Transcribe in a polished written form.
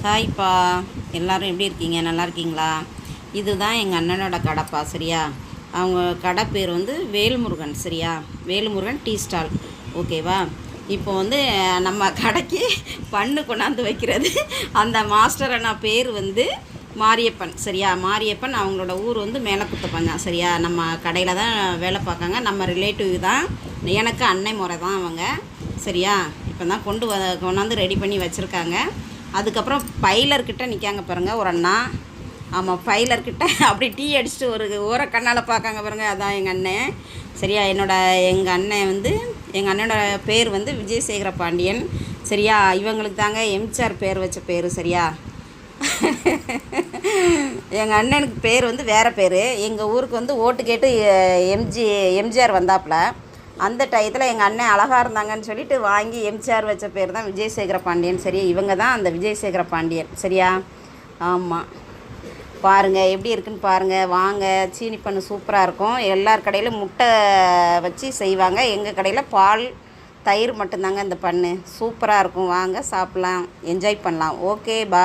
ஹாய்ப்பா, எல்லோரும் எப்படி இருக்கீங்க? நல்லா இருக்கீங்களா? இதுதான் எங்கள் அண்ணனோட கடைப்பா. சரியா? அவங்க கடை பேர் வந்து வேல்முருகன். சரியா? Velmurugan tea stall. ஓகேவா? இப்போ வந்து நம்ம கடைக்கு பண்ணு கொண்டாந்து வைக்கிறது அந்த மாஸ்டர் அண்ணா பேர் வந்து மாரியப்பன். சரியா? மாரியப்பன் அவங்களோட ஊர் வந்து மேலக்குத்தப்பஞ்சான். சரியா? நம்ம கடையில் தான் வேலை பார்க்காங்க. நம்ம ரிலேட்டிவ் தான். எனக்கு அன்னை முறை தான் அவங்க. சரியா? இப்போ தான் கொண்டாந்து ரெடி பண்ணி வச்சுருக்காங்க. அதுக்கப்புறம் பைலர்கிட்ட நிற்காங்க பாருங்கள் ஒரு அண்ணா. ஆமாம், பைலர்கிட்ட அப்படி டீ அடிச்சுட்டு ஒரு ஓர கண்ணால் பார்க்காங்க பாருங்கள். அதான் எங்கள் அண்ணன். சரியா? எங்கள் அண்ணன் வந்து எங்கள் அண்ணனோட பேர் வந்து விஜயசேகர பாண்டியன். சரியா? இவங்களுக்கு தாங்க எம்ஜிஆர் பேர் வச்ச பேர். சரியா? எங்கள் அண்ணனுக்கு பேர் வந்து வேறு பேர். எங்கள் ஊருக்கு வந்து ஓட்டு கேட்டு எம்ஜிஆர் வந்தாப்புல. அந்த டயத்தில் எங்கள் அண்ணன் அழகாக இருந்தாங்கன்னு சொல்லிட்டு வாங்கி எம்ஜிஆர் வச்ச பேர் தான் விஜயசேகர பாண்டியன். சரியா? இவங்க தான் அந்த விஜயசேகர பாண்டியன். சரியா? ஆமாம், பாருங்கள் எப்படி இருக்குன்னு பாருங்கள். வாங்க, சீனி பண்ணு சூப்பராக இருக்கும். எல்லார் கடையிலும் முட்டை வச்சு செய்வாங்க. எங்கள் கடையில் பால் தயிர் மட்டும்தாங்க இந்த பண்ணு. சூப்பராக இருக்கும். வாங்க சாப்பிட்லாம், என்ஜாய் பண்ணலாம். ஓகே, பாய்.